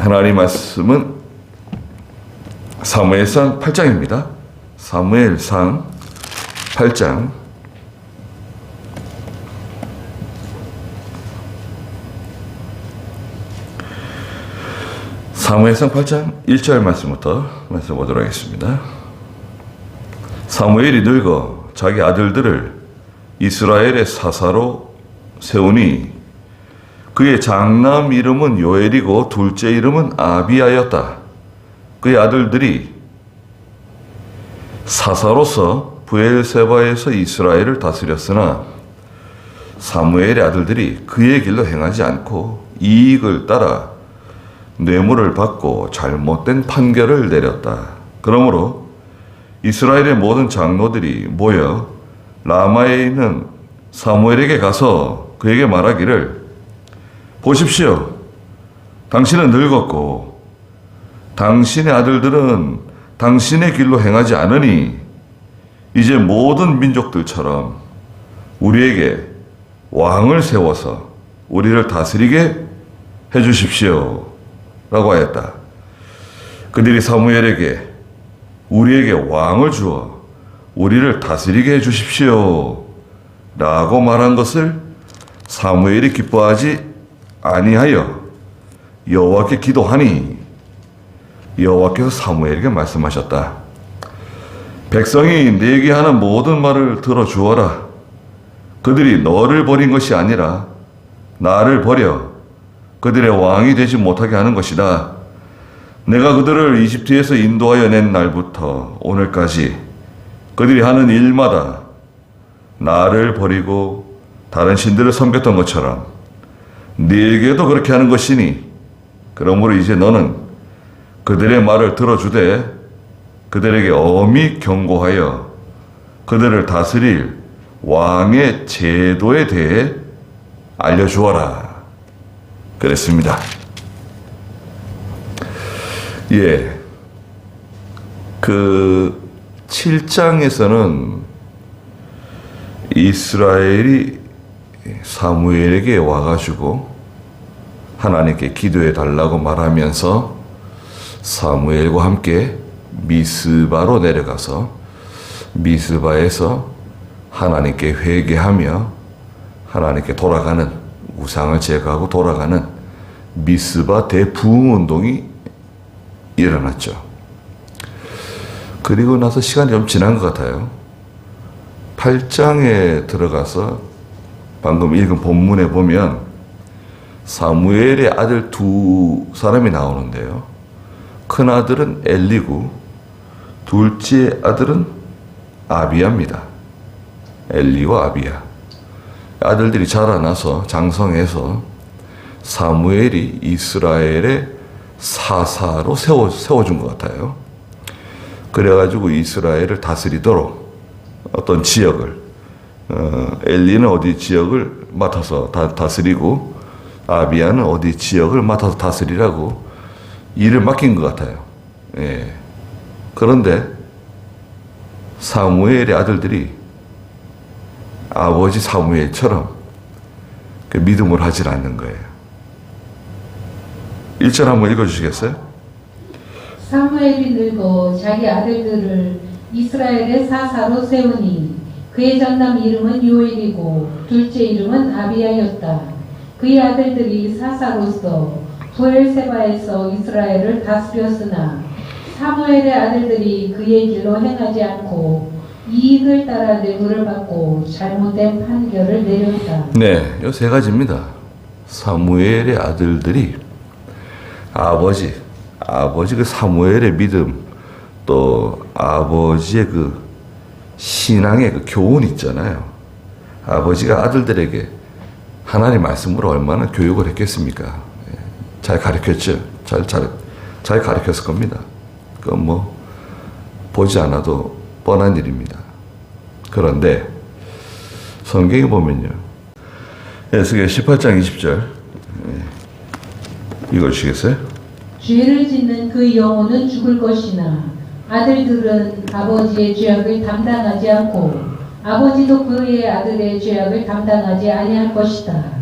하나님 말씀은 사무엘상 8장입니다. 사무엘상 8장 사무엘상 8장 1절 말씀부터 말씀 보도록 하겠습니다. 사무엘이 늙어 자기 아들들을 이스라엘의 사사로 세우니 그의 장남 이름은 요엘이고 둘째 이름은 아비야였다. 그의 아들들이 사사로서 브엘세바에서 이스라엘을 다스렸으나 사무엘의 아들들이 그의 길로 행하지 않고 이익을 따라 뇌물을 받고 잘못된 판결을 내렸다. 그러므로 이스라엘의 모든 장로들이 모여 라마에 있는 사무엘에게 가서 그에게 말하기를 보십시오. 당신은 늙었고 당신의 아들들은 당신의 길로 행하지 않으니 이제 모든 민족들처럼 우리에게 왕을 세워서 우리를 다스리게 해주십시오. 라고 하였다. 그들이 사무엘에게 우리에게 왕을 주어 우리를 다스리게 해주십시오. 라고 말한 것을 사무엘이 기뻐하지 아니하여 여호와께 기도하니 여호와께서 사무엘에게 말씀하셨다. 백성이 내게 하는 모든 말을 들어주어라. 그들이 너를 버린 것이 아니라 나를 버려 그들의 왕이 되지 못하게 하는 것이다. 내가 그들을 이집트에서 인도하여 낸 날부터 오늘까지 그들이 하는 일마다 나를 버리고 다른 신들을 섬겼던 것처럼 네게도 그렇게 하는 것이니 그러므로 이제 너는 그들의 말을 들어주되 그들에게 엄히 경고하여 그들을 다스릴 왕의 제도에 대해 알려주어라. 그랬습니다. 예. 그 7장에서는 이스라엘이 사무엘에게 와가지고 하나님께 기도해 달라고 말하면서 사무엘과 함께 미스바로 내려가서 미스바에서 하나님께 회개하며 하나님께 돌아가는 우상을 제거하고 돌아가는 미스바 대부흥운동이 일어났죠. 그리고 나서 시간이 좀 지난 것 같아요. 8장에 들어가서 방금 읽은 본문에 보면 사무엘의 아들 두 사람이 나오는데요. 큰 아들은 엘리고 둘째 아들은 아비야입니다. 엘리와 아비야. 아들들이 자라나서 장성해서 사무엘이 이스라엘의 사사로 세워준 것 같아요. 그래가지고 이스라엘을 다스리도록 어떤 지역을 엘리는 어디 지역을 맡아서 다스리고 아비야는 어디 지역을 맡아서 다스리라고 일을 맡긴 것 같아요. 예. 그런데 사무엘의 아들들이 아버지 사무엘처럼 그 믿음을 하질 않는 거예요. 1절 한번 읽어주시겠어요? 사무엘이 늙어 자기 아들들을 이스라엘의 사사로 세우니 그의 장남 이름은 요엘이고 둘째 이름은 아비야였다. 그의 아들들이 사사로서 브엘세바에서 이스라엘을 다스렸으나 사무엘의 아들들이 그의 길로 행하지 않고 이익을 따라 뇌물을 받고 잘못된 판결을 내렸다. 네, 이 세 가지입니다. 사무엘의 아들들이 아버지 그 사무엘의 믿음, 또 아버지의 그 신앙의 그 교훈 있잖아요. 아버지가 아들들에게 하나님 말씀으로 얼마나 교육을 했겠습니까? 잘 가르쳤죠. 잘 가르쳤을 겁니다. 그건 뭐 보지 않아도 뻔한 일입니다. 그런데 성경에 보면요. 에스겔 18장 20절 읽어주시겠어요? 죄를 짓는 그 영혼은 죽을 것이나 아들들은 아버지의 죄악을 담당하지 않고 아버지도 그의 아들의 죄악을 담당하지 아니할 것이다.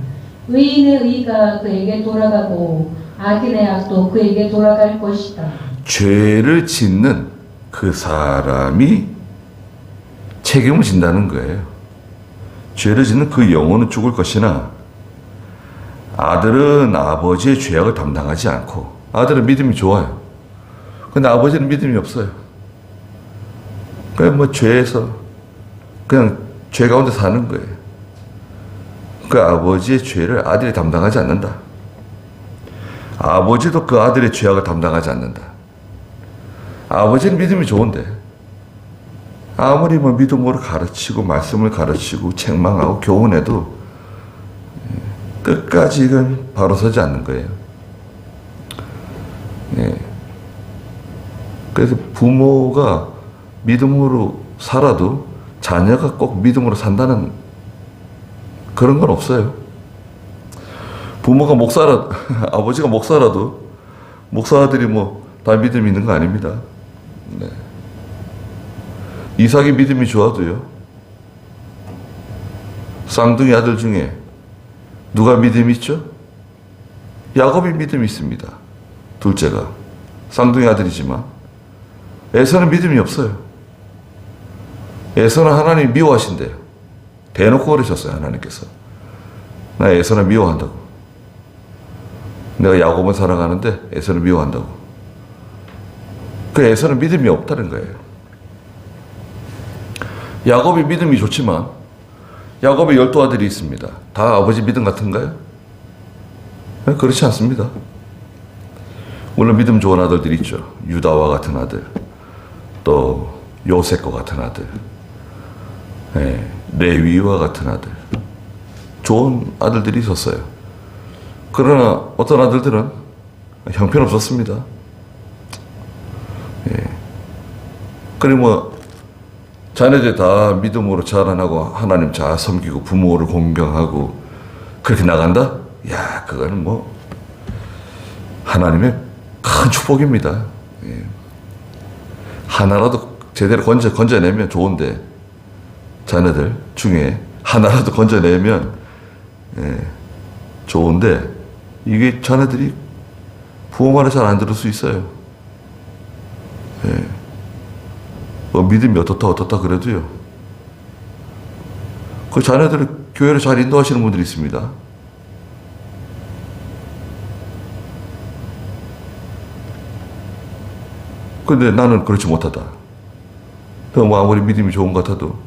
의인의 의가 그에게 돌아가고 악인의 악도 그에게 돌아갈 것이다. 죄를 짓는 그 사람이 책임을 진다는 거예요. 죄를 짓는 그 영혼은 죽을 것이나 아들은 아버지의 죄악을 담당하지 않고, 아들은 믿음이 좋아요. 근데 아버지는 믿음이 없어요. 그냥 뭐 죄에서 그냥 죄 가운데 사는 거예요. 그 아버지의 죄를 아들이 담당하지 않는다. 아버지도 그 아들의 죄악을 담당하지 않는다. 아버지는 믿음이 좋은데 아무리 뭐 믿음으로 가르치고 말씀을 가르치고 책망하고 교훈해도 끝까지 이건 바로 서지 않는 거예요. 예. 그래서 부모가 믿음으로 살아도 자녀가 꼭 믿음으로 산다는 그런 건 없어요. 부모가 목사라, 아버지가 목사라도 목사들이 뭐 다 믿음이 있는 거 아닙니다. 네. 이삭이 믿음이 좋아도요. 쌍둥이 아들 중에 누가 믿음이 있죠? 야곱이 믿음이 있습니다. 둘째가. 쌍둥이 아들이지만 에서는 믿음이 없어요. 에서는 하나님 미워하신대요. 대놓고 그러셨어요. 하나님께서. 나 에서는 미워한다고. 내가 야곱은 사랑하는데 에서는 미워한다고. 그 에서는 믿음이 없다는 거예요. 야곱이 믿음이 좋지만 야곱의 12아들이 있습니다. 다 아버지 믿음 같은가요? 그렇지 않습니다. 물론 믿음 좋은 아들들이 있죠. 유다와 같은 아들, 또 요셉과 같은 아들, 레위와 같은 아들, 좋은 아들들이 있었어요. 그러나 어떤 아들들은 형편없었습니다. 그리고 뭐 자녀들 다 믿음으로 자라나고 하나님 잘 섬기고 부모를 공경하고 그렇게 나간다? 야, 그거는 뭐 하나님의 큰 축복입니다. 하나라도 제대로 건져내면 좋은데, 자녀들 중에 하나라도 건져내면 좋은데, 이게 자녀들이 부모 말을 잘 안 들을 수 있어요. 뭐 믿음이 어떻다 그래도요. 그 자녀들을 교회를 잘 인도하시는 분들이 있습니다. 근데 나는 그렇지 못하다. 뭐 아무리 믿음이 좋은 것 같아도,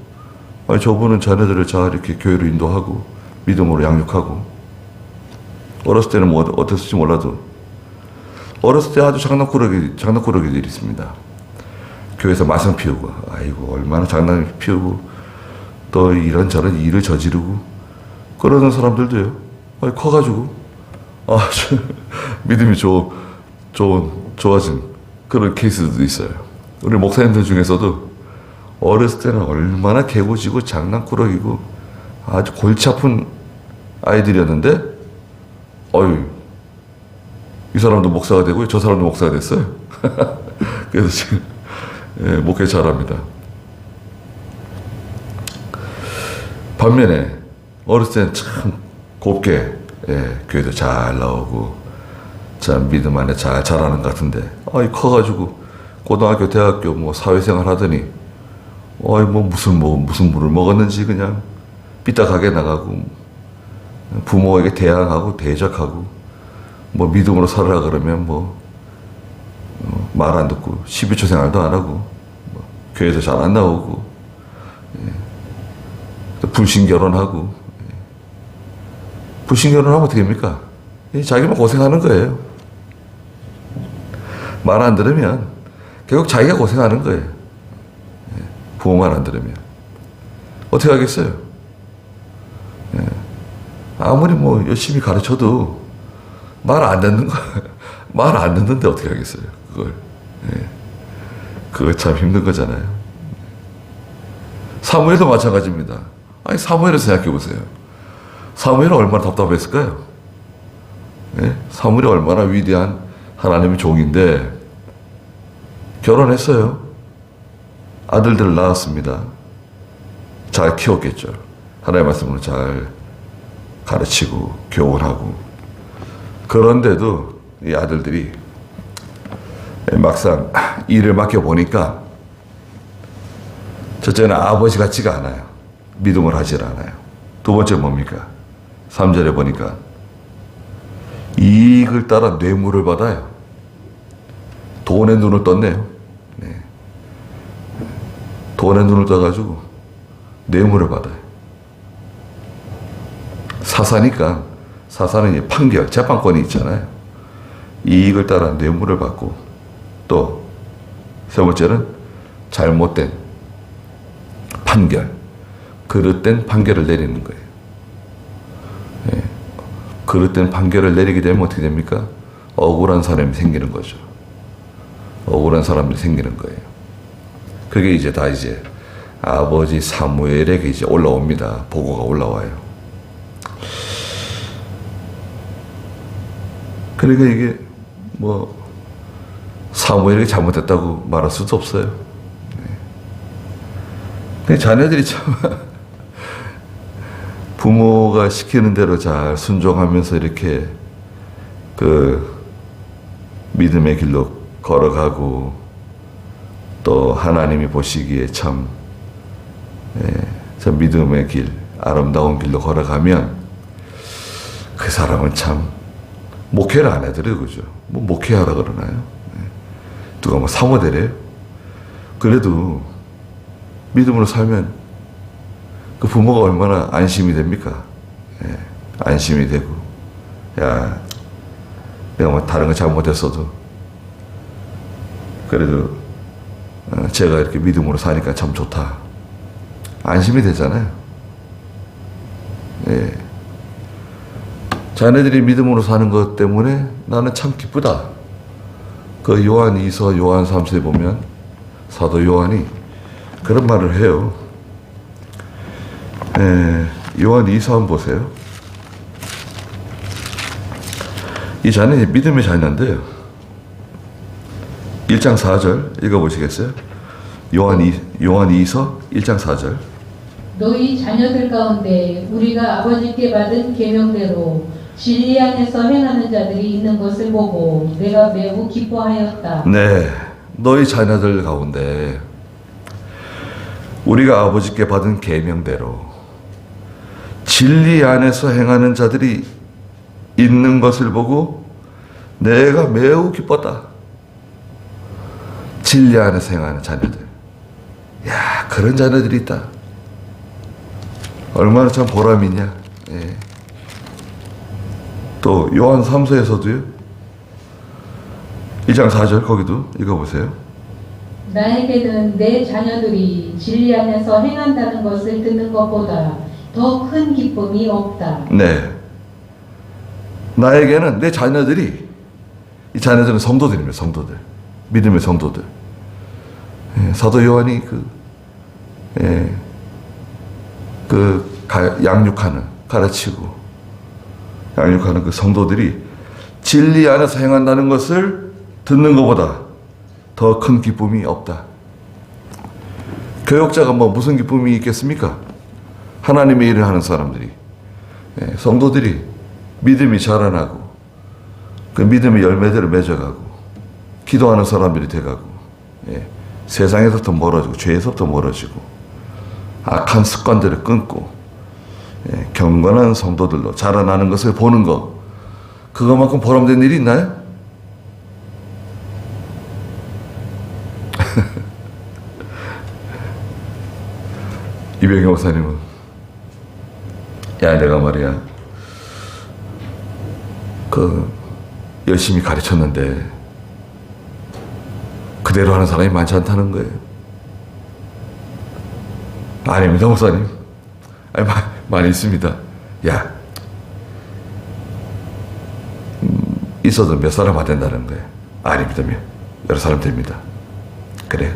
아니 저분은 자녀들을 잘 이렇게 교회로 인도하고 믿음으로 양육하고, 어렸을 때는 뭐 어땠을지 몰라도 어렸을 때 아주 장난꾸러기들이 있습니다. 교회에서 말썽 피우고, 아이고 얼마나 장난 피우고 또 이런저런 일을 저지르고 그러는 사람들도요. 커가지고 아주 믿음이 좋아진 그런 케이스들도 있어요. 우리 목사님들 중에서도 어렸을 때는 얼마나 개고지고 장난꾸러기고 아주 골치 아픈 아이들이었는데, 이 사람도 목사가 되고 저 사람도 목사가 됐어요. 그래서 지금 목회 잘합니다. 반면에 어렸을 때는 참 곱게 교회도 잘 나오고 참 믿음 안에 잘 자라는 것 같은데, 커가지고 고등학교 대학교 뭐 사회생활 하더니 뭐 무슨 물을 먹었는지 그냥 삐딱하게 나가고, 부모에게 대항하고 대적하고, 뭐 믿음으로 살아라 그러면 말 안 듣고 12초 생활도 안 하고, 교회에서 잘 안 나오고, 또 불신결혼하고. 불신결혼하면 어떻게 됩니까? 자기만 고생하는 거예요. 말 안 들으면 결국 자기가 고생하는 거예요. 부모 말 안 들으면 어떻게 하겠어요? 아무리 열심히 가르쳐도 말 안 듣는 거, 말 안 듣는데 어떻게 하겠어요? 그거 참 힘든 거잖아요. 사무엘도 마찬가지입니다. 사무엘을 생각해 보세요. 사무엘은 얼마나 답답했을까요? 사무엘이 얼마나 위대한 하나님의 종인데 결혼했어요. 아들들을 낳았습니다. 잘 키웠겠죠. 하나님의 말씀으로 잘 가르치고 교훈하고. 그런데도 이 아들들이 막상 일을 맡겨보니까 첫째는 아버지 같지가 않아요. 믿음을 하질 않아요. 두 번째 뭡니까? 3절에 보니까 이익을 따라 뇌물을 받아요. 돈에 눈을 떴네요. 네. 돈에 눈을 떠가지고 뇌물을 받아요. 사사니까 사사는 이제 판결, 재판권이 있잖아요. 이익을 따라 뇌물을 받고 또 세 번째는 잘못된 판결, 그릇된 판결을 내리는 거예요. 예. 그릇된 판결을 내리게 되면 어떻게 됩니까? 억울한 사람이 생기는 거죠. 억울한 사람들이 생기는 거예요. 그게 이제 다 이제 아버지 사무엘에게 이제 올라옵니다. 보고가 올라와요. 그러니까 이게 뭐 사무엘에게 잘못했다고 말할 수도 없어요. 네. 자녀들이 참 부모가 시키는 대로 잘 순종하면서 이렇게 그 믿음의 길로 걸어가고 또 하나님이 보시기에 참 믿음의 길, 아름다운 길로 걸어가면 그 사람은 참 목회를 안 해드려요. 그죠? 뭐 목회하라 그러나요? 누가 뭐 사모되래요? 그래도 믿음으로 살면 그 부모가 얼마나 안심이 됩니까? 안심이 되고, 야, 내가 뭐 다른 거 잘못했어도 그래도 제가 이렇게 믿음으로 사니까 참 좋다. 안심이 되잖아요. 예. 자네들이 믿음으로 사는 것 때문에 나는 참 기쁘다. 그 요한 2서 요한 3서에 보면 사도 요한이 그런 말을 해요. 요한 2서 한번 보세요. 이 자녀이 믿음의 자녀인데요. 1장 4절 읽어보시겠어요? 요한 2서 1장 4절. 너희 자녀들 가운데 우리가 아버지께 받은 계명대로 진리 안에서 행하는 자들이 있는 것을 보고 내가 매우 기뻐하였다. 네, 너희 자녀들 가운데 우리가 아버지께 받은 계명대로 진리 안에서 행하는 자들이 있는 것을 보고 내가 매우 기뻤다. 진리 안에서 행하는 자녀들. 야, 그런 자녀들이 있다. 얼마나 참 보람이 있냐. 예. 또 요한 3서에서도요. 1장 4절 거기도 읽어보세요. 나에게는 내 자녀들이 진리 안에서 행한다는 것을 듣는 것보다 더 큰 기쁨이 없다. 네. 나에게는 내 자녀들이, 이 자녀들은 성도들입니다. 성도들. 믿음의 성도들. 예, 사도 요한이 양육하는, 가르치고 양육하는 그 성도들이 진리 안에서 행한다는 것을 듣는 것보다 더 큰 기쁨이 없다. 교역자가 뭐 무슨 기쁨이 있겠습니까? 하나님의 일을 하는 사람들이, 성도들이 믿음이 자라나고 그 믿음의 열매들을 맺어가고 기도하는 사람들이 돼가고, 세상에서부터 멀어지고 죄에서부터 멀어지고 악한 습관들을 끊고 경건한 성도들로 자라나는 것을 보는 것, 그것만큼 보람된 일이 있나요? 이병희 목사님은, 야, 내가 말이야 열심히 가르쳤는데 그대로 하는 사람이 많지 않다는 거예요. 아닙니다, 목사님. 아니, 많이 있습니다. 야, 있어도 몇 사람 안 된다는 거예요. 아닙니다, 여러 사람 됩니다. 그래.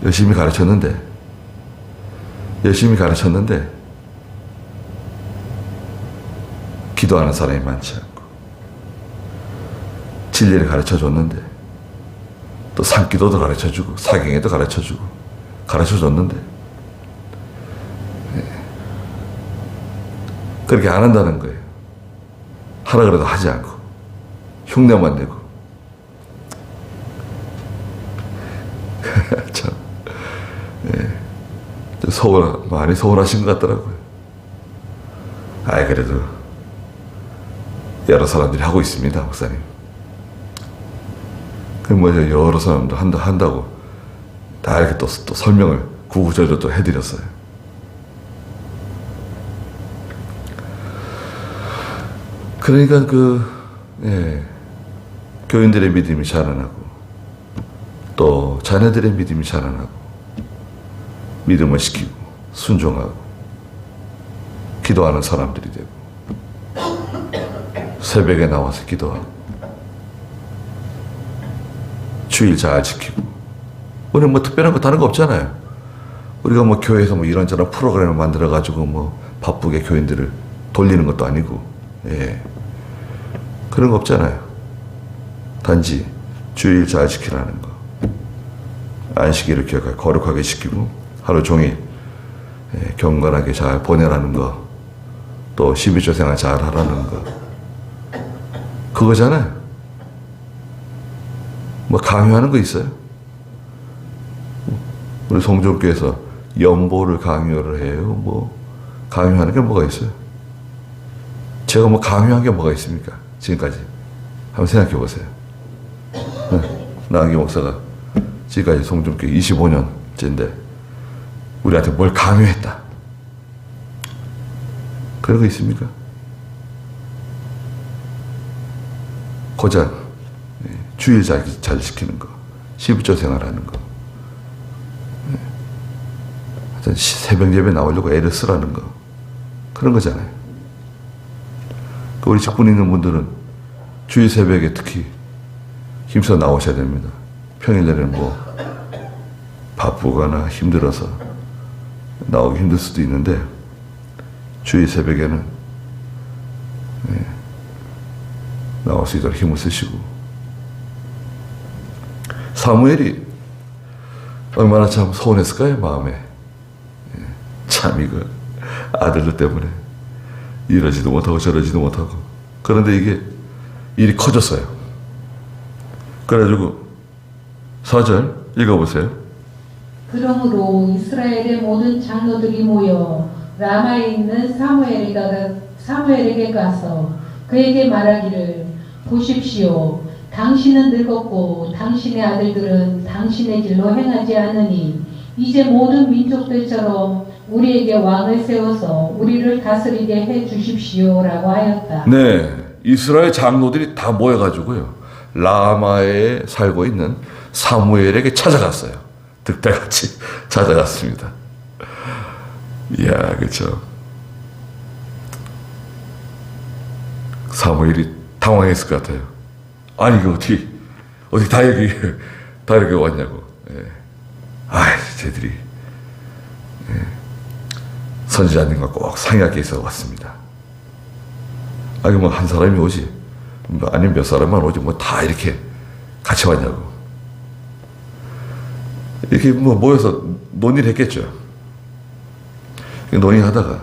열심히 가르쳤는데 기도하는 사람이 많지 않고, 진리를 가르쳐줬는데 또 산기도도 가르쳐주고 사경에도 가르쳐주고 가르쳐줬는데 그렇게 안 한다는 거예요. 하라 그래도 하지 않고 흉내만 내고 참 많이 서운하신 것 같더라고요. 그래도 여러 사람들이 하고 있습니다, 목사님. 여러 사람도 한다고 다 이렇게 또 설명을 구구절절 또 해드렸어요. 그러니까 교인들의 믿음이 자라나고 또 자녀들의 믿음이 자라나고 믿음을 지키고 순종하고 기도하는 사람들이 되고 새벽에 나와서 기도하고 주일 잘 지키고 우리는 뭐 특별한 거 다른 거 없잖아요. 우리가 뭐 교회에서 뭐 이런저런 프로그램을 만들어 가지고 뭐 바쁘게 교인들을 돌리는 것도 아니고 그런 거 없잖아요. 단지 주일 잘 지키라는 거, 안식일을 거룩하게 지키고 하루 종일 경건하게 잘 보내라는 거, 또 12조 생활 잘 하라는 거, 그거잖아요. 뭐 강요하는 거 있어요? 우리 성전교회에서 연보를 강요를 해요. 뭐 강요하는 게 뭐가 있어요? 제가 뭐 강요한 게 뭐가 있습니까? 지금까지 한번 생각해 보세요. 나은기 목사가 지금까지 성전교회 25년째인데 우리한테 뭘 강요했다, 그런 거 있습니까? 고작 주일 잘 지키는 거, 12조 생활하는 거, 새벽 예배 나오려고 애를 쓰라는 거, 그런 거잖아요. 우리 직분에 있는 분들은 주일 새벽에 특히 힘써 나오셔야 됩니다. 평일에는 뭐 바쁘거나 힘들어서 나오기 힘들 수도 있는데 주일 새벽에는 나올 수 있도록 힘을 쓰시고, 사무엘이 얼마나 참 서운했을까요, 마음에. 참 이거 아들들 때문에 이러지도 못하고 저러지도 못하고. 그런데 이게 일이 커졌어요. 그래가지고 4절 읽어보세요. 그러므로 이스라엘의 모든 장로들이 모여 라마에 있는 사무엘에게 가서 그에게 말하기를, 보십시오, 당신은 늙었고 당신의 아들들은 당신의 길로 행하지 않으니 이제 모든 민족들처럼 우리에게 왕을 세워서 우리를 다스리게 해 주십시오라고 하였다. 네, 이스라엘 장로들이 다 모여가지고요, 라마에 살고 있는 사무엘에게 찾아갔어요. 득달같이 찾아갔습니다. 이야, 그렇죠. 사무엘이 당황했을 것 같아요. 아니, 이거 어떻게 다 이렇게 왔냐고. 쟤들이 선지자님과 꼭 상의할 게 있어 왔습니다. 뭐 한 사람이 오지, 아니면 몇 사람만 오지, 뭐 다 이렇게 같이 왔냐고. 이렇게 뭐 모여서 논의를 했겠죠. 논의하다가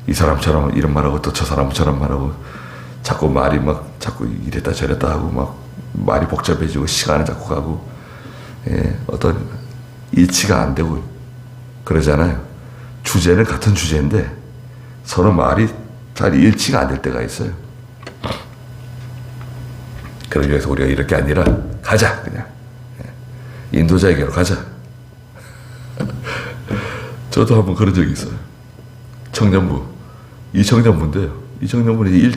이 사람처럼 이런 말하고 또 저 사람처럼 말하고 자꾸 말이 자꾸 이랬다 저랬다 하고 말이 복잡해지고 시간을 자꾸 가고 어떤 일치가 안 되고 그러잖아요. 주제는 같은 주제인데 서로 말이 잘 일치가 안 될 때가 있어요. 그러기 위해서 우리가 이렇게 아니라 가자, 그냥 인도자에게로 가자. 저도 한번 그런 적이 있어요. 청년부, 이청년부인데요. 이청년부는 이제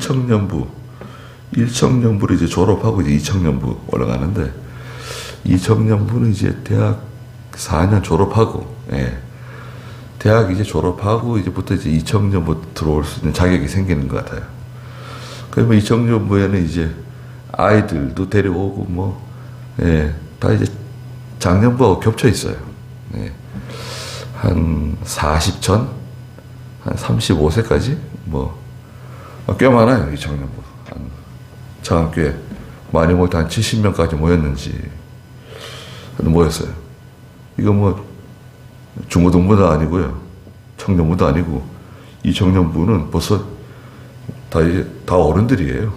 1청년부를 이제 졸업하고 이제 2청년부 올라가는데, 2청년부는 이제 대학 4년 졸업하고, 대학 이제 졸업하고 이제부터 이제 2청년부 들어올 수 있는 자격이 생기는 것 같아요. 그러면 2청년부에는 이제 아이들도 데려오고 다 이제 장년부하고 겹쳐 있어요. 한 40전, 한 35세까지 꽤 많아요, 이 청년부. 저 학교에 많이 모일 때 한 70명까지 모였는지 모였어요. 이거 중고등부도 아니고요, 청년부도 아니고, 이 청년부는 벌써 다 어른들이에요.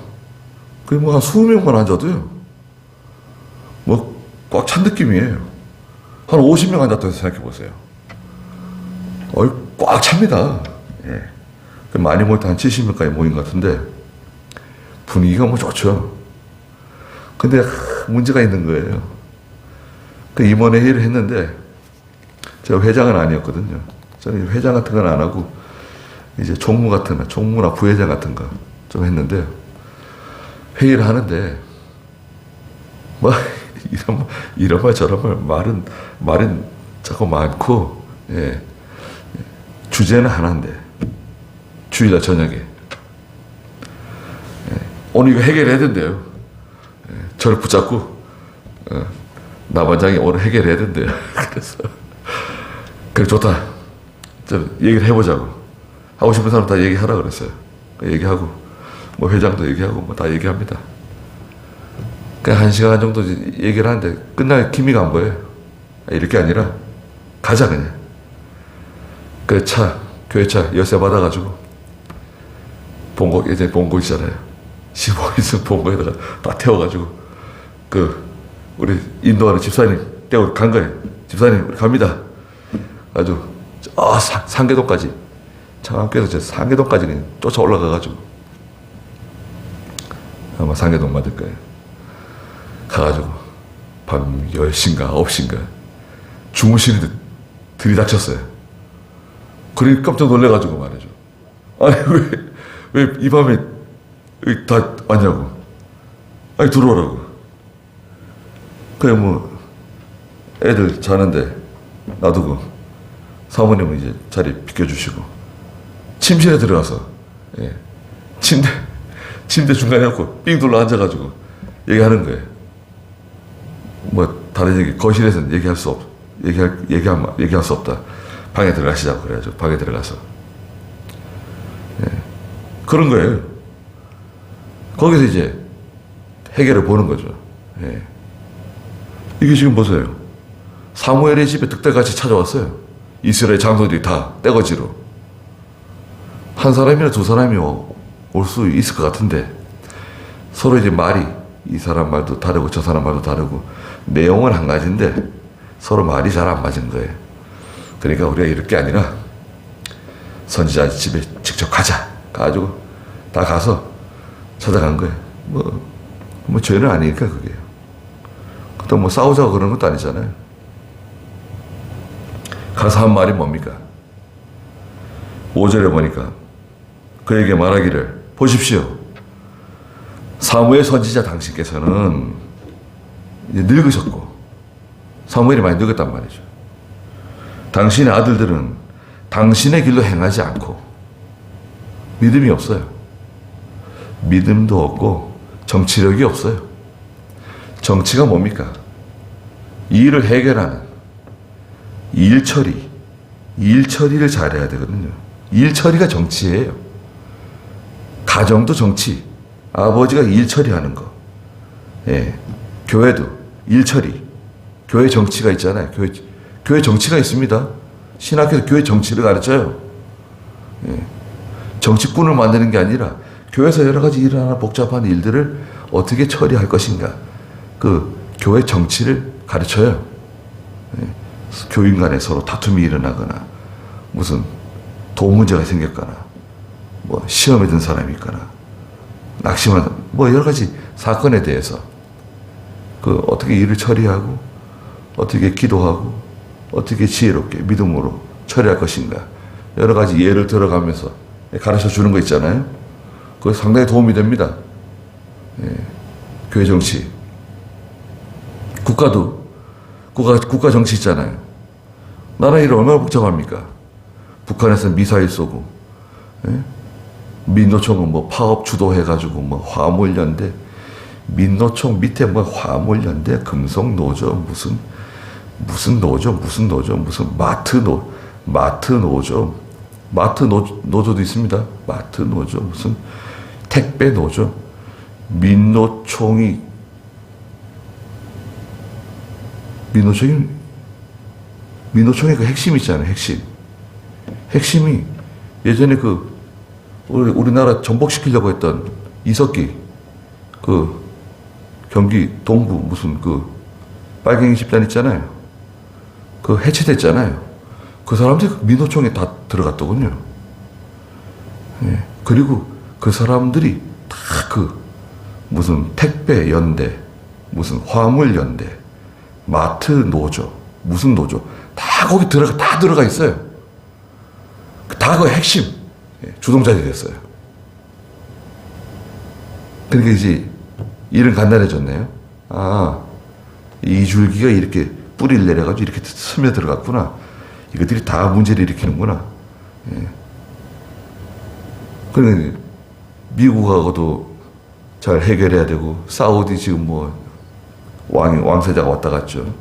그게 뭐 한 20명만 앉아도요. 뭐 꽉 찬 느낌이에요. 한 50명 앉았다고 생각해 보세요. 꽉 찹니다. 예. 많이 모일 때 한 70명까지 모인 것 같은데 분위기가 뭐 좋죠. 근데 문제가 있는 거예요. 그 임원 회의를 했는데 제가 회장은 아니었거든요. 저는 회장 같은 건 안 하고 이제 총무나 부회장 같은 거 좀 했는데 회의를 하는데 뭐 이런 말 저런 말은 자꾸 많고 예. 주제는 하나인데 주일날 저녁에 오늘 이거 해결해야 된대요. 저를 붙잡고 나 반장이 오늘 해결해야 된대요. 그래서 그래 좋다. 얘기를 해보자고. 하고 싶은 사람 다 얘기하라 그랬어요. 얘기하고 뭐 회장도 얘기하고 뭐 다 얘기합니다. 그냥 1시간 정도 얘기를 하는데 끝나면 기미가 안 보여요. 이렇게 아니라 가자 그냥. 그 교회차 열쇠 받아가지고 예전에 본고 있잖아요. 15인승 본고에다가 다 태워가지고 우리 인도하는 집사님 떼고 간 거예요. 집사님 우리 갑니다. 아주 상계동까지 창암교에서 상계동까지 그냥 쫓아 올라가가지고 아마 상계동 맞을 거예요. 가가지고 밤 10시인가 9시인가 주무시는 듯 들이닥쳤어요. 그러니 깜짝 놀래가지고 말이죠. 아니 왜 이 밤에 다 왔냐고. 아니 들어오라고. 그래 뭐 애들 자는데 놔두고 사모님은 이제 자리 비켜주시고 침실에 들어가서 침대 중간에 놓고 삥 둘러 앉아가지고 얘기하는 거예요. 뭐 다른 얘기 거실에서는 얘기할 수 없다. 방에 들어가시자고 그래가지고 방에 들어가서 그런 거예요. 거기서 이제 해결을 보는 거죠. 이게 지금 보세요. 사무엘의 집에 득달같이 찾아왔어요. 이스라엘 장로들이 다 떼거지로. 한 사람이나 두 사람이 올 수 있을 것 같은데 서로 이제 말이 이 사람 말도 다르고 저 사람 말도 다르고 내용은 한 가지인데 서로 말이 잘 안 맞은 거예요. 그러니까 우리가 이럴 게 아니라 선지자 집에 직접 가가지고 다 가서 찾아간 거예요. 뭐 죄는 아니니까 그게요. 또 뭐 싸우자고 그런 것도 아니잖아요. 가서 한 말이 뭡니까? 5절에 보니까 그에게 말하기를 보십시오. 사무엘 선지자 당신께서는 이제 늙으셨고 사무엘이 많이 늙었단 말이죠. 당신의 아들들은 당신의 길로 행하지 않고 믿음이 없어요. 믿음도 없고 정치력이 없어요. 정치가 뭡니까? 이 일을 해결하는 일 처리를 잘해야 되거든요. 일 처리가 정치예요. 가정도 정치. 아버지가 일 처리하는 거. 교회도 일 처리. 교회 정치가 있잖아요. 교회 정치가 있습니다. 신학교에서 교회 정치를 가르쳐요. 정치꾼을 만드는 게 아니라 교회에서 여러 가지 일어나는 복잡한 일들을 어떻게 처리할 것인가. 그 교회 정치를 가르쳐요. 교인 간에 서로 다툼이 일어나거나 무슨 돈 문제가 생겼거나 뭐 시험에 든 사람이 있거나 낙심한 뭐 여러 가지 사건에 대해서 어떻게 일을 처리하고 어떻게 기도하고 어떻게 지혜롭게 믿음으로 처리할 것인가 여러 가지 예를 들어가면서 가르쳐 주는 거 있잖아요. 그거 상당히 도움이 됩니다. 교회 정치. 국가 정치 있잖아요. 나라 일이 얼마나 복잡합니까? 북한에서 미사일 쏘고, 민노총은 뭐 파업 주도해가지고 뭐 화물연대, 민노총 밑에 뭐 화물연대, 금속노조, 무슨 마트 노조도 있습니다. 마트 노조, 무슨 택배 노조, 민노총이 그 핵심 있잖아요, 핵심이 예전에 우리나라 전복시키려고 했던 이석기, 그 경기 동부 무슨 그 빨갱이 집단 있잖아요. 그 해체됐잖아요. 그 사람들이 그 민노총에 다 들어갔더군요. 예. 그리고 그 사람들이 다 그 무슨 택배 연대, 무슨 화물 연대, 마트 노조, 무슨 노조 다 거기 다 들어가 있어요. 다 그 핵심 주동자들이 됐어요. 그러니까 이제 일은 간단해졌네요. 아, 이 줄기가 이렇게 뿌리를 내려가지고 이렇게 스며 들어갔구나. 이것들이 다 문제를 일으키는구나. 예. 그러니까 미국하고도 잘 해결해야 되고, 사우디 지금 뭐 왕세자가 왔다 갔죠.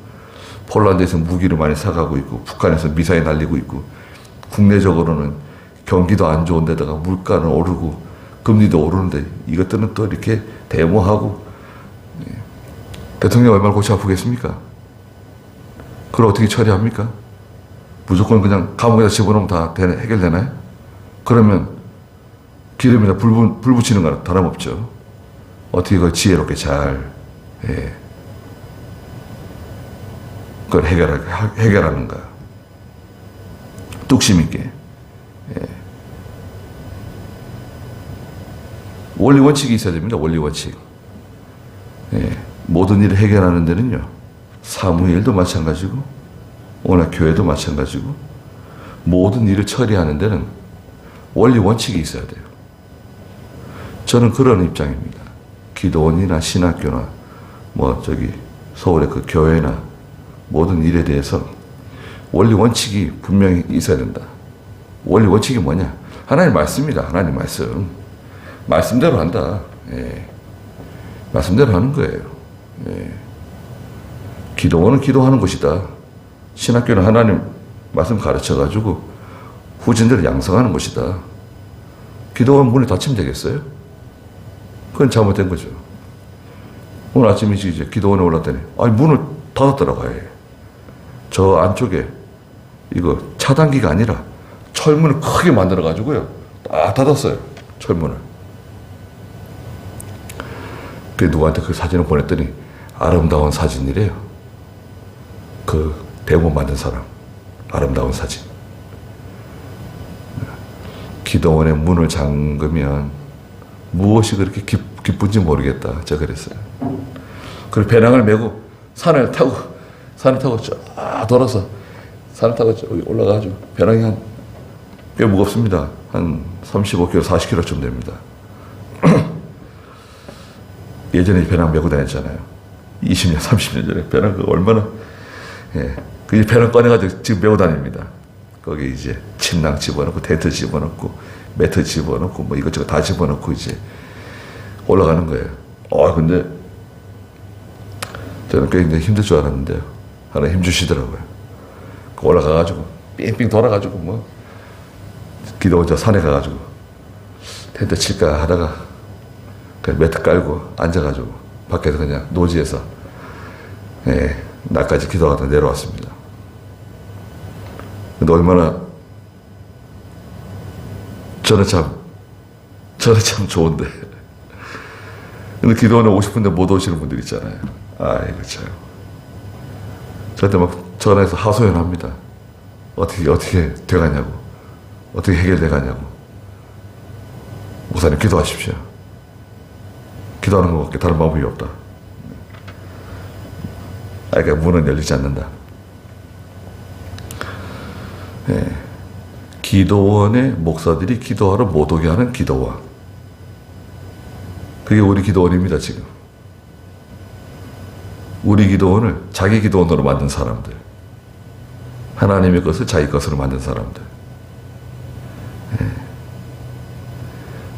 폴란드에서 무기를 많이 사가고 있고, 북한에서 미사일 날리고 있고, 국내적으로는 경기도 안 좋은 데다가 물가는 오르고 금리도 오르는데 이것들은 또 이렇게 데모하고, 대통령이 얼마나 골치 아프겠습니까? 그걸 어떻게 처리합니까? 무조건 그냥 감옥에다 집어넣으면 다 해결되나요? 그러면 기름에다 불 붙이는 거랑 다름없죠. 어떻게 그걸 지혜롭게 잘 그걸 해결하는가. 뚝심 있게. 원리 원칙이 있어야 됩니다. 원리 원칙. 모든 일을 해결하는 데는요, 사무의 일도 마찬가지고, 오늘 교회도 마찬가지고, 모든 일을 처리하는 데는 원리 원칙이 있어야 돼요. 저는 그런 입장입니다. 기도원이나 신학교나 뭐 서울의 그 교회나 모든 일에 대해서 원리 원칙이 분명히 있어야 된다. 원리 원칙이 뭐냐? 하나님 말씀입니다. 하나님 말씀. 말씀대로 한다. 말씀대로 하는 거예요. 기도원은 기도하는 곳이다. 신학교는 하나님 말씀 가르쳐가지고 후진들을 양성하는 곳이다. 기도원 문이 닫히면 되겠어요? 그건 잘못된 거죠. 오늘 아침에 이제 기도원에 올랐더니, 문을 닫았더라고요. 저 안쪽에 이거 차단기가 아니라 철문을 크게 만들어가지고요. 다 닫았어요. 철문을. 그 누구한테 그 사진을 보냈더니 아름다운 사진이래요. 그 대본 만든 사람. 아름다운 사진. 기도원의 문을 잠그면 무엇이 그렇게 기쁜지 모르겠다. 제가 그랬어요. 그리고 배낭을 메고 산을 타고 쫙 돌아서 산을 타고 올라가가지고 배낭이 꽤 무겁습니다. 한 35kg, 40kg쯤 됩니다. 예전에 배낭 메고 다녔잖아요. 20년, 30년 전에 배낭 그거 얼마나, 그 배낭 꺼내가지고 지금 메고 다닙니다. 거기 이제 침낭 집어넣고, 텐트 집어넣고, 매트 집어넣고, 뭐 이것저것 다 집어넣고 이제 올라가는 거예요. 근데 저는 굉장히 힘들 줄 알았는데요. 하나님 힘 주시더라고요. 올라가가지고, 삥삥 돌아가지고, 뭐, 기도 혼자 산에 가가지고, 텐트 칠까 하다가, 그냥 매트 깔고, 앉아가지고, 밖에서 그냥 노지에서, 나까지 기도하다 내려왔습니다. 근데 얼마나, 저는 참 좋은데. 근데 기도원에 오고 싶은데 못 오시는 분들 있잖아요. 이거 참. 저한테 막 전화해서 하소연합니다. 어떻게 돼가냐고. 어떻게 해결돼가냐고. 목사님 기도하십시오. 기도하는 것밖에 다른 방법이 없다. 그러니까 문은 열리지 않는다. 기도원의 목사들이 기도하러 못 오게 하는 기도원. 그게 우리 기도원입니다, 지금. 우리 기도원을 자기 기도원으로 만든 사람들. 하나님의 것을 자기 것으로 만든 사람들.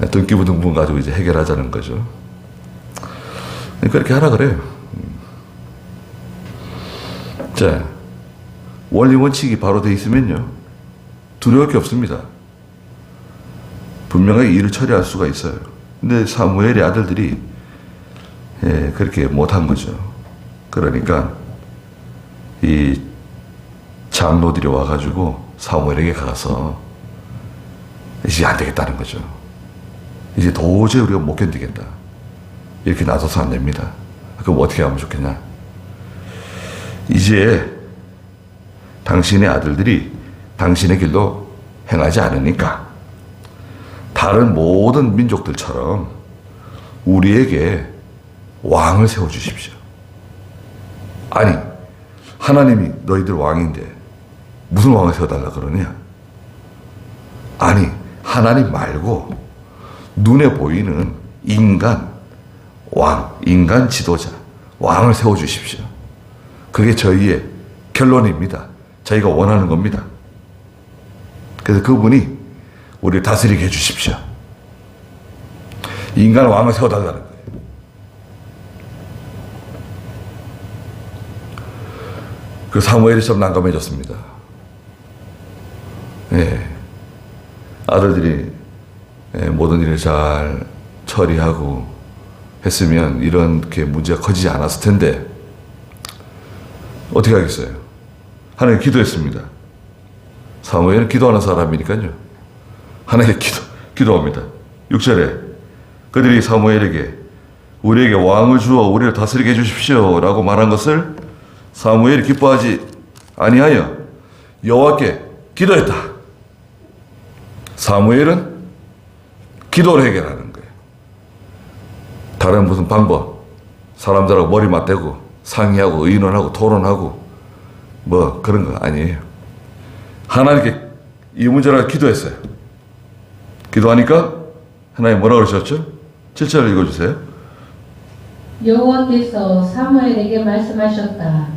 등기부등본 가지고 이제 해결하자는 거죠. 그렇게 하라 그래요. 자, 원리 원칙이 바로 돼 있으면요, 두려울 게 없습니다. 분명하게 일을 처리할 수가 있어요. 근데 사무엘의 아들들이 그렇게 못한 거죠. 그러니까 이 장로들이 와가지고 사무엘에게 가서 이제 안 되겠다는 거죠. 이제 도저히 우리가 못 견디겠다. 이렇게 놔둬서 안 됩니다. 그럼 어떻게 하면 좋겠냐? 이제 당신의 아들들이 당신의 길로 행하지 않으니까 다른 모든 민족들처럼 우리에게 왕을 세워주십시오. 아니, 하나님이 너희들 왕인데 무슨 왕을 세워달라 그러냐? 아니, 하나님 말고 눈에 보이는 인간 왕, 인간 지도자, 왕을 세워주십시오. 그게 저희의 결론입니다. 저희가 원하는 겁니다. 그래서 그분이 우리를 다스리게 해주십시오. 인간 왕을 세워달라는 거예요. 그 사무엘이 좀 난감해졌습니다. 예. 아들들이 모든 일을 잘 처리하고 했으면 이렇게 문제가 커지지 않았을 텐데 어떻게 하겠어요? 하나님 기도했습니다. 사무엘은 기도하는 사람이니까요. 하나님께 기도합니다. 6절에 그들이 사무엘에게 우리에게 왕을 주어 우리를 다스리게 해주십시오 라고 말한 것을 사무엘이 기뻐하지 아니하여 여호와께 기도했다. 사무엘은 기도로 해결하는 거예요. 다른 무슨 방법, 사람들하고 머리 맞대고 상의하고 의논하고 토론하고 뭐 그런 거 아니에요. 하나님께 이 문제를 기도했어요. 기도하니까 하나님 뭐라고 그러셨죠? 7절을 읽어주세요. 여호와께서 사무엘에게 말씀하셨다.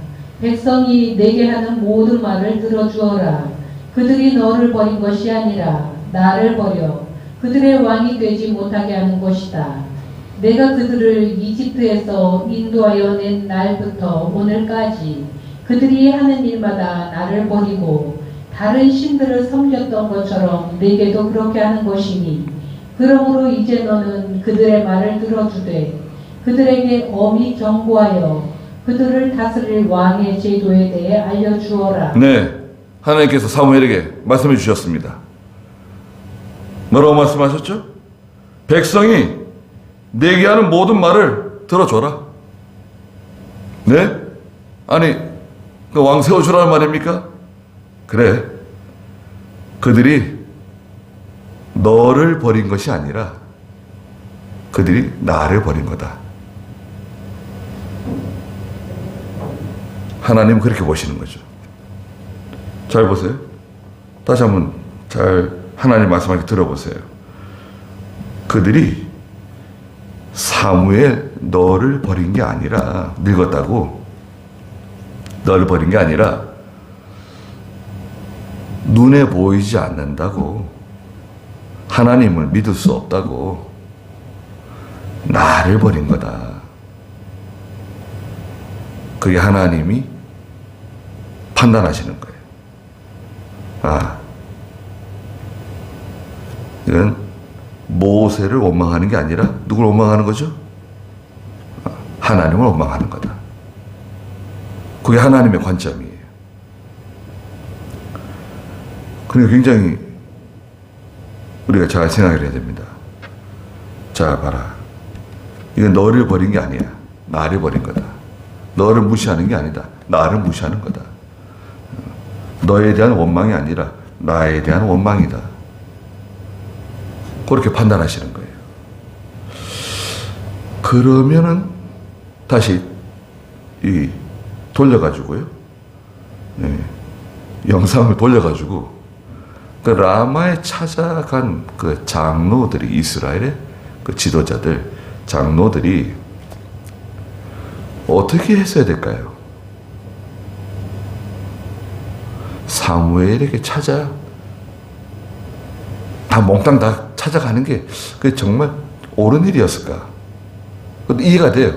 백성이 내게 하는 모든 말을 들어주어라. 그들이 너를 버린 것이 아니라 나를 버려 그들의 왕이 되지 못하게 하는 것이다. 내가 그들을 이집트에서 인도하여 낸 날부터 오늘까지 그들이 하는 일마다 나를 버리고 다른 신들을 섬겼던 것처럼 내게도 그렇게 하는 것이니 그러므로 이제 너는 그들의 말을 들어주되 그들에게 엄히 경고하여 그들을 다스릴 왕의 제도에 대해 알려주어라. 네, 하나님께서 사무엘에게 말씀해 주셨습니다. 뭐라고 말씀하셨죠? 백성이 내게 하는 모든 말을 들어줘라. 네? 아니, 그 왕 세워주라는 말입니까? 그래. 그들이 너를 버린 것이 아니라 그들이 나를 버린 거다. 하나님은 그렇게 보시는 거죠. 잘 보세요. 다시 한번 잘 하나님 말씀하게 들어보세요. 그들이 사무엘 너를 버린 게 아니라 늙었다고 너를 버린 게 아니라 눈에 보이지 않는다고 하나님을 믿을 수 없다고 나를 버린 거다. 그게 하나님이 판단하시는 거예요. 아, 이건 모세를 원망하는 게 아니라 누굴 원망하는 거죠? 하나님을 원망하는 거다. 그게 하나님의 관점이에요. 그러니까 굉장히 우리가 잘 생각을 해야 됩니다. 자, 봐라. 이건 너를 버린 게 아니야. 나를 버린 거다. 너를 무시하는 게 아니다. 나를 무시하는 거다. 너에 대한 원망이 아니라 나에 대한 원망이다. 그렇게 판단하시는 거예요. 그러면은 다시 돌려가지고요. 네. 영상을 돌려가지고 그 라마에 찾아간 그 장로들이, 이스라엘의 그 지도자들, 장로들이 어떻게 했어야 될까요? 사무엘에게 다 몽땅 다 찾아가는 게 그게 정말 옳은 일이었을까? 이해가 돼요.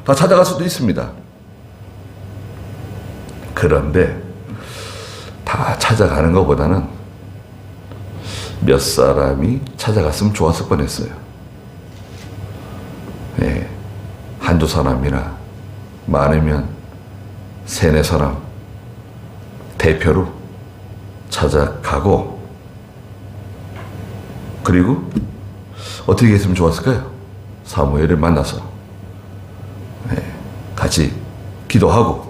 다 찾아갈 수도 있습니다. 그런데 다 찾아가는 것보다는 몇 사람이 찾아갔으면 좋았을 뻔했어요. 네, 한두 사람이나 많으면 세네 사람 대표로 찾아가고 그리고 어떻게 했으면 좋았을까요? 사무엘을 만나서 같이 기도하고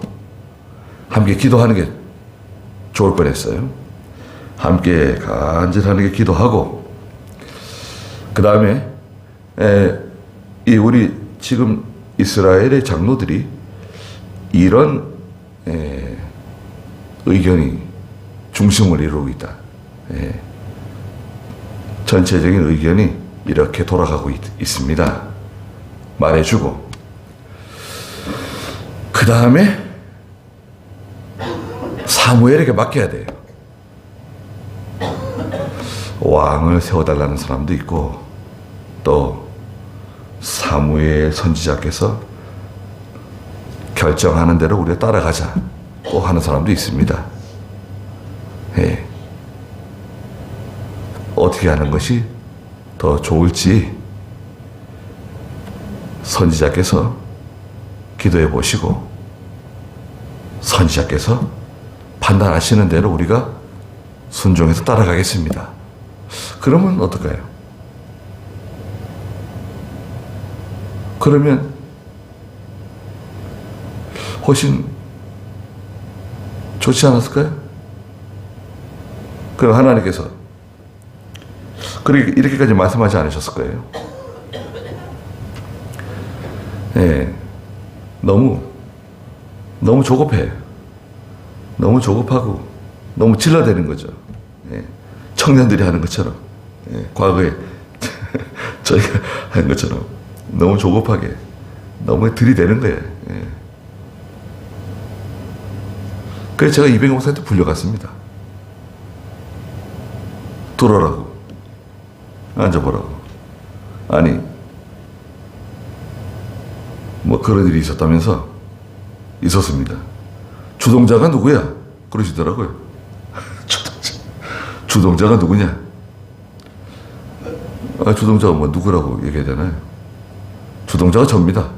함께 기도하는 게 좋을 뻔했어요. 함께 간절하게 기도하고 그 다음에 이 우리 지금 이스라엘의 장로들이 이런 의견이 중심을 이루고 있다. 전체적인 의견이 이렇게 돌아가고 있습니다. 말해주고 그 다음에 사무엘에게 맡겨야 돼요. 왕을 세워달라는 사람도 있고 또 사무엘 선지자께서 결정하는 대로 우리가 따라가자 또 하는 사람도 있습니다. 어떻게 하는 것이 더 좋을지 선지자께서 기도해 보시고 선지자께서 판단하시는 대로 우리가 순종해서 따라가겠습니다. 그러면 어떨까요? 그러면 훨씬 좋지 않았을까요? 그럼 하나님께서 이렇게까지 말씀하지 않으셨을 거예요. 너무 조급해. 너무 조급하고 너무 질러대는 거죠. 청년들이 하는 것처럼 과거에 저희가 한 것처럼 너무 조급하게 너무 들이대는 거예요. 그래서 제가 200%한테 불려갔습니다. 들어라고 앉아보라고. 아니 뭐 그런 일이 있었다면서 있었습니다. 주동자가 누구야? 그러시더라고요. 주동자가 누구냐? 주동자가 뭐 누구라고 얘기하잖아요. 주동자가 접니다.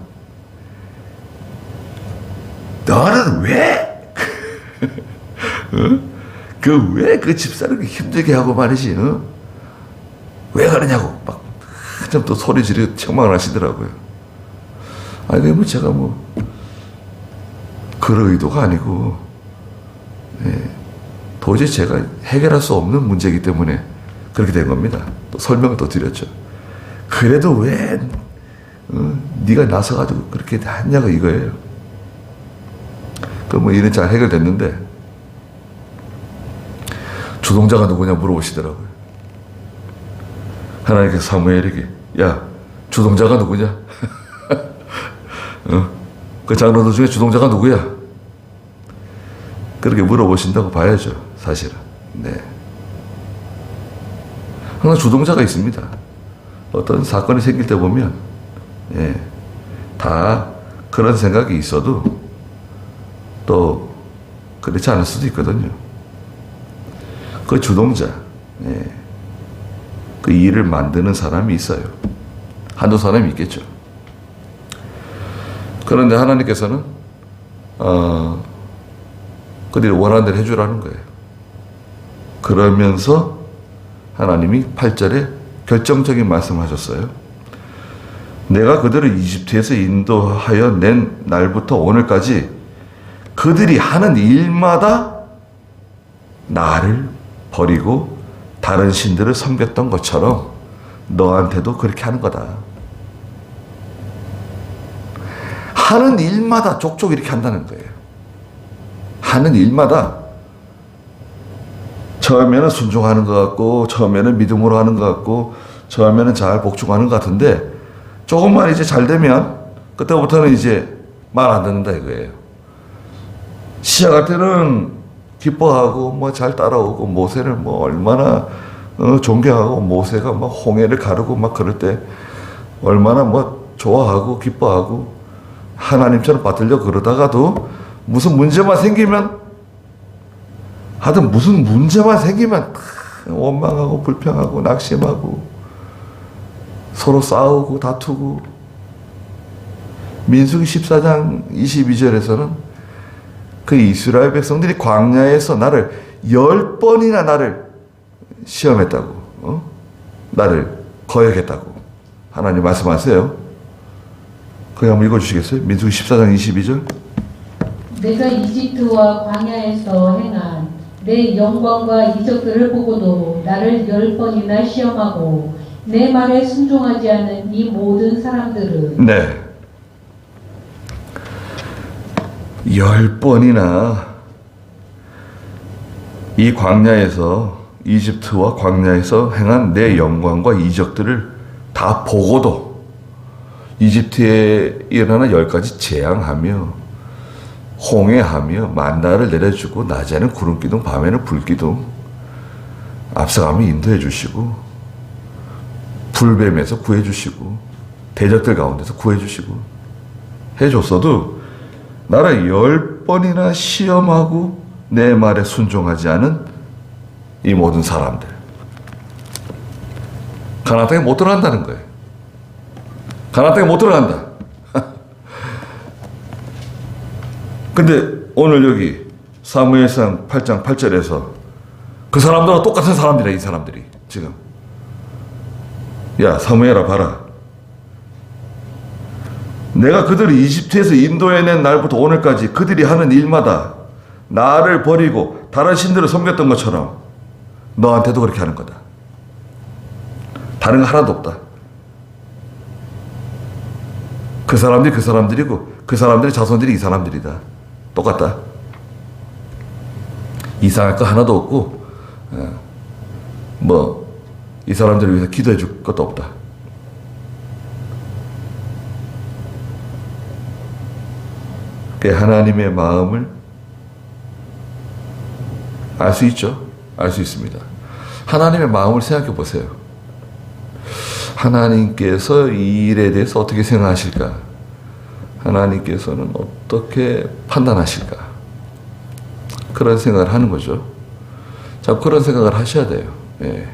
너는 왜? 왜 그 집사를 힘들게 하고 말이지? 왜 그러냐고 막 한참 또 소리 지르고 책망을 하시더라고요. 아니 뭐 제가 뭐 그런 의도가 아니고 도저히 제가 해결할 수 없는 문제이기 때문에 그렇게 된 겁니다. 또 설명을 또 드렸죠. 그래도 왜 네가 나서가지고 그렇게 했냐고 이거예요. 그 뭐 일은 잘 해결됐는데 주동자가 누구냐 물어보시더라고요. 하나님께서 사무엘에게 야 주동자가 누구냐? 그 장로들 중에 주동자가 누구야? 그렇게 물어보신다고 봐야죠, 사실은. 항상 주동자가 있습니다. 어떤 사건이 생길 때 보면, 다 그런 생각이 있어도 또 그렇지 않을 수도 있거든요. 그 주동자, 그 일을 만드는 사람이 있어요. 한두 사람이 있겠죠. 그런데 하나님께서는 그들이 원하는 대로 해주라는 거예요. 그러면서 하나님이 8절에 결정적인 말씀하셨어요. 내가 그들을 이집트에서 인도하여 낸 날부터 오늘까지 그들이 하는 일마다 나를 버리고 다른 신들을 섬겼던 것처럼 너한테도 그렇게 하는 거다. 하는 일마다 족족 이렇게 한다는 거예요. 하는 일마다 처음에는 순종하는 것 같고 처음에는 믿음으로 하는 것 같고 처음에는 잘 복종하는 것 같은데 조금만 이제 잘 되면 그때부터는 이제 말 안 듣는다 이거예요. 시작할 때는 기뻐하고 뭐 잘 따라오고 모세를 뭐 얼마나 존경하고 모세가 막 홍해를 가르고 막 그럴 때 얼마나 뭐 좋아하고 기뻐하고 하나님처럼 받으려고 그러다가도 무슨 문제만 생기면 하여튼 무슨 문제만 생기면 원망하고 불평하고 낙심하고 서로 싸우고 다투고 민수기 14장 22절에서는 그 이스라엘 백성들이 광야에서 나를 10번이나 나를 시험했다고 나를 거역했다고 하나님 말씀하세요. 그냥 한번 읽어주시겠어요? 민수기 14장 22절. 내가 이집트와 광야에서 행한 내 영광과 이적들을 보고도 나를 10번이나 시험하고 내 말에 순종하지 않는 이 모든 사람들은 네. 10번이나 이 광야에서, 이집트와 광야에서 행한 내 영광과 이적들을 다 보고도 이집트에 일어나는 10가지 재앙하며 홍해하며 만나를 내려주고 낮에는 구름기둥 밤에는 불기둥 앞서가며 인도해 주시고 불뱀에서 구해 주시고 대적들 가운데서 구해 주시고 해줬어도 나를 10번이나 시험하고 내 말에 순종하지 않은 이 모든 사람들, 가나안 땅에 못 들어간다는 거예요. 가나안 땅에 못 들어간다. 근데 오늘 여기 사무엘상 8장 8절에서 그 사람들과 똑같은 사람들이야. 이 사람들이 지금, 야 사무엘아 봐라, 내가 그들을 이집트에서 인도해낸 날부터 오늘까지 그들이 하는 일마다 나를 버리고 다른 신들을 섬겼던 것처럼 너한테도 그렇게 하는 거다. 다른 거 하나도 없다. 그 사람들이 그 사람들이고 그 사람들의 자손들이 이 사람들이다. 똑같다. 이상할 거 하나도 없고 뭐 이 사람들을 위해서 기도해 줄 것도 없다. 하나님의 마음을 알 수 있죠. 알 수 있습니다. 하나님의 마음을 생각해 보세요. 하나님께서 이 일에 대해서 어떻게 생각하실까? 하나님께서는 어떻게 판단하실까? 그런 생각을 하는 거죠. 자, 그런 생각을 하셔야 돼요. 예.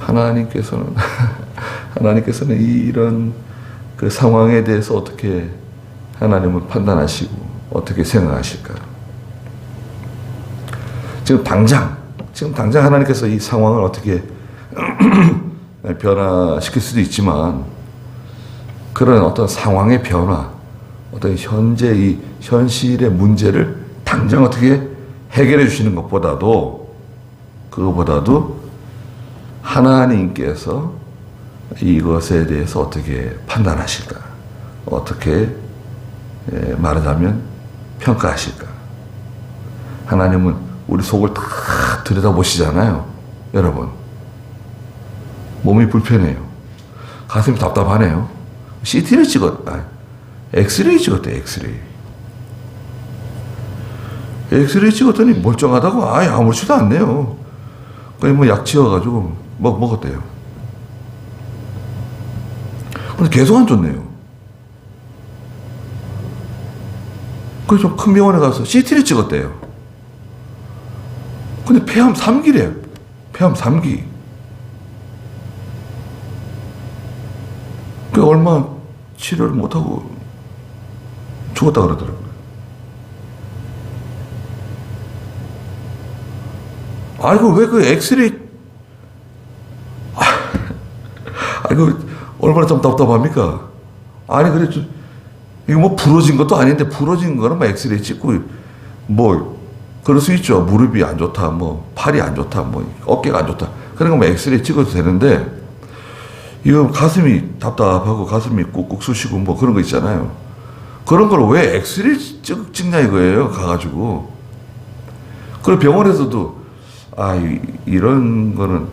하나님께서는 이런 그 상황에 대해서 어떻게 하나님을 판단하시고 어떻게 생각하실까? 지금 당장 하나님께서 이 상황을 어떻게 변화시킬 수도 있지만, 그런 어떤 상황의 변화, 어떤 현재 이 현실의 문제를 당장 어떻게 해결해 주시는 것보다도, 그거보다도 하나님께서 이것에 대해서 어떻게 판단하실까? 어떻게 말하자면 평가하실까? 하나님은 우리 속을 다 들여다보시잖아요. 여러분, 몸이 불편해요. 가슴이 답답하네요. CT를 엑스레이 찍었대. 엑스레이 찍었더니 멀쩡하다고 아예 아무렇지도 않네요. 그냥 뭐 약 지어가지고 먹었대요. 근데 계속 안 좋네요. 그래서 좀 큰 병원에 가서 CT를 찍었대요. 근데 폐암 3기래요. 폐암 3기. 그 얼마 치료를 못하고 죽었다 그러더라고요. 아이고, 왜 그 엑스레이, 아이고, 얼마나 좀 답답합니까? 아니, 그래, 이거 뭐 부러진 것도 아닌데, 부러진 거는 뭐 엑스레이 찍고, 뭐, 그럴 수 있죠. 무릎이 안 좋다, 뭐, 팔이 안 좋다, 뭐, 어깨가 안 좋다. 그런 거 뭐 엑스레이 찍어도 되는데, 이거 가슴이 답답하고 가슴이 꾹꾹 쑤시고 뭐 그런 거 있잖아요. 그런 걸 왜 엑스레이 찍냐 이거예요. 가가지고. 그리고 병원에서도, 이런 거는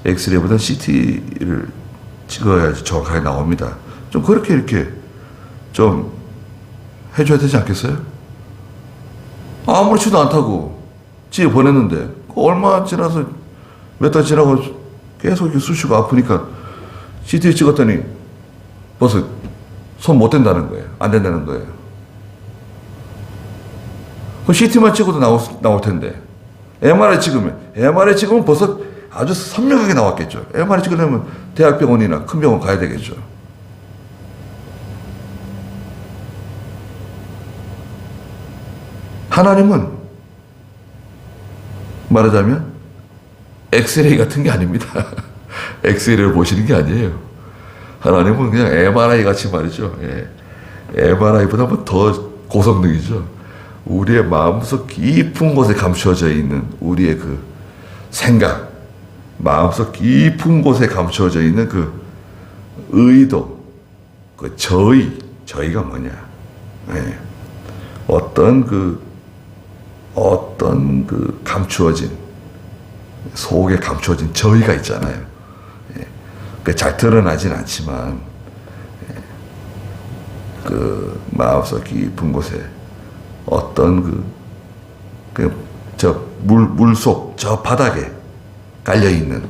엑스레이보다 CT를 찍어야지 정확하게 나옵니다. 좀 그렇게 이렇게 좀 해줘야 되지 않겠어요? 아무렇지도 않다고 찍어 보냈는데, 얼마 지나서 몇 달 지나고 계속 이렇게 쑤시고 아프니까 CT 찍었더니 벌써 손 못 댄다는 거예요. 안 된다는 거예요. 그 CT만 찍어도 나올 텐데, MRI 찍으면 벌써 아주 선명하게 나왔겠죠. MRI 찍으려면 대학병원이나 큰 병원 가야 되겠죠. 하나님은 말하자면 엑스레이 같은 게 아닙니다. 엑스레이를 보시는 게 아니에요. 하나님은 그냥 MRI 같이 말이죠. 예. MRI보다 더 고성능이죠. 우리의 마음속 깊은 곳에 감추어져 있는 우리의 그 생각, 마음속 깊은 곳에 감추어져 있는 그 의도, 그 저희가 뭐냐? 예. 어떤 그 감추어진, 속에 감추어진 저희가 있잖아요. 예. 그 잘 드러나진 않지만, 예. 그 마음속 깊은 곳에 어떤 물속, 저 바닥에 깔려있는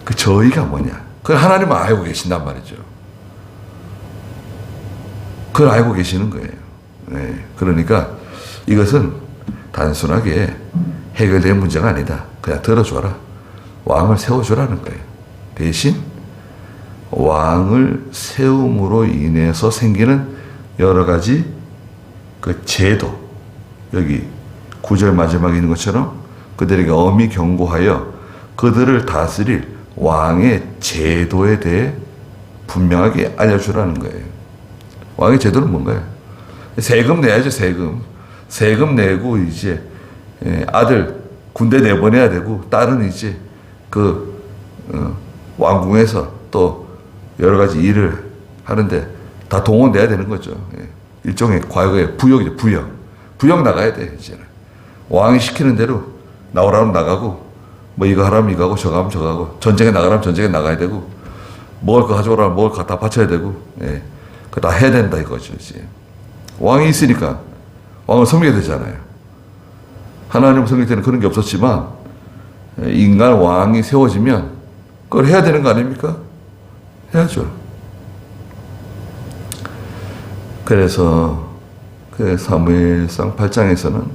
그 저희가 뭐냐. 그걸 하나님은 알고 계신단 말이죠. 그걸 알고 계시는 거예요. 네. 그러니까 이것은 단순하게 해결될 문제가 아니다. 그냥 들어줘라. 왕을 세워주라는 거예요. 대신 왕을 세움으로 인해서 생기는 여러 가지 그 제도, 여기 9절 마지막에 있는 것처럼 그들에게 엄히 경고하여 그들을 다스릴 왕의 제도에 대해 분명하게 알려주라는 거예요. 왕의 제도는 뭔가요? 세금 내야죠, 세금. 세금 내고 이제 아들 군대 내보내야 되고 딸은 이제 왕궁에서 또 여러 가지 일을 하는데 다 동원돼야 되는 거죠. 일종의 과거의 부역이죠, 부역. 부역 나가야 돼, 이제는. 왕이 시키는 대로 나오라면 나가고, 뭐 이거 하라면 이거 하고, 저거 하면 저거 하고, 전쟁에 나가라면 전쟁에 나가야 되고, 먹을 거 가져오라면 먹을 거 다 바쳐야 되고, 그거 다 해야 된다 이거죠, 이제. 왕이 있으니까, 왕을 섬기게 되잖아요. 하나님 섬길 때는 그런 게 없었지만, 인간 왕이 세워지면, 그걸 해야 되는 거 아닙니까? 해야죠. 그래서 그 사무엘상 8장에서는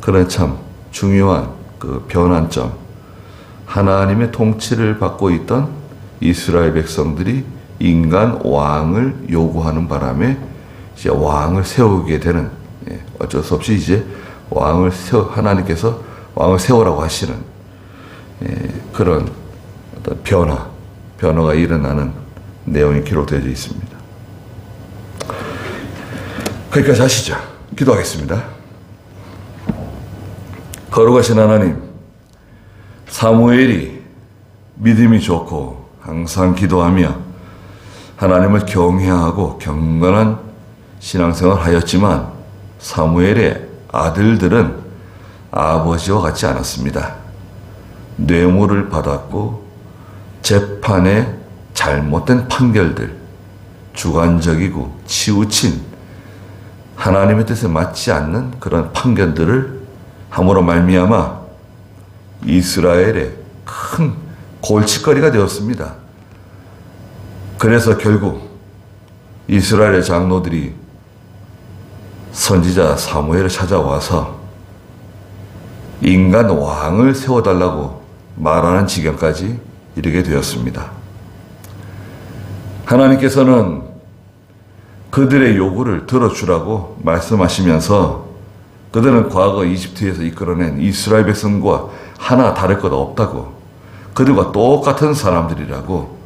그런 참 중요한 그 변환점, 하나님의 통치를 받고 있던 이스라엘 백성들이 인간 왕을 요구하는 바람에 이제 왕을 세우게 되는, 어쩔 수 없이 이제 하나님께서 왕을 세우라고 하시는 그런 어떤 변화가 일어나는 내용이 기록되어 있습니다. 거기까지 하시죠. 기도하겠습니다. 거룩하신 하나님, 사무엘이 믿음이 좋고 항상 기도하며 하나님을 경외하고 경건한 신앙생활을 하였지만 사무엘의 아들들은 아버지와 같지 않았습니다. 뇌물을 받았고 재판에 잘못된 판결들, 주관적이고 치우친 하나님의 뜻에 맞지 않는 그런 판결들을 함으로 말미암아 이스라엘의 큰 골칫거리가 되었습니다. 그래서 결국 이스라엘의 장로들이 선지자 사무엘을 찾아와서 인간 왕을 세워달라고 말하는 지경까지 이르게 되었습니다. 하나님께서는 그들의 요구를 들어주라고 말씀하시면서 그들은 과거 이집트에서 이끌어낸 이스라엘 백성과 하나 다를 것 없다고, 그들과 똑같은 사람들이라고,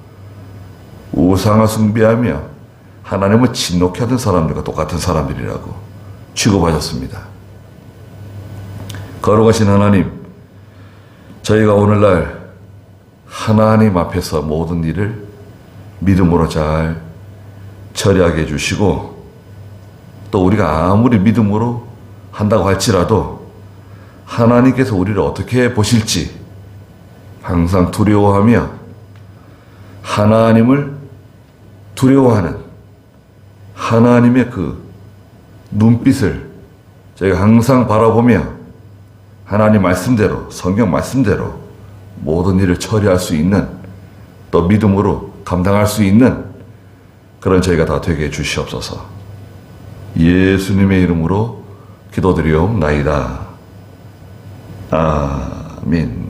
우상을 숭배하며 하나님을 진노케 하던 사람들과 똑같은 사람들이라고 취급하셨습니다. 거룩하신 하나님, 저희가 오늘날 하나님 앞에서 모든 일을 믿음으로 잘 처리하게 해주시고, 또 우리가 아무리 믿음으로 한다고 할지라도 하나님께서 우리를 어떻게 보실지 항상 두려워하며 하나님을 두려워하는 하나님의 그 눈빛을 저희가 항상 바라보며 하나님 말씀대로, 성경 말씀대로 모든 일을 처리할 수 있는, 또 믿음으로 감당할 수 있는 그런 저희가 다 되게 해주시옵소서. 예수님의 이름으로 기도드리옵나이다. 아멘.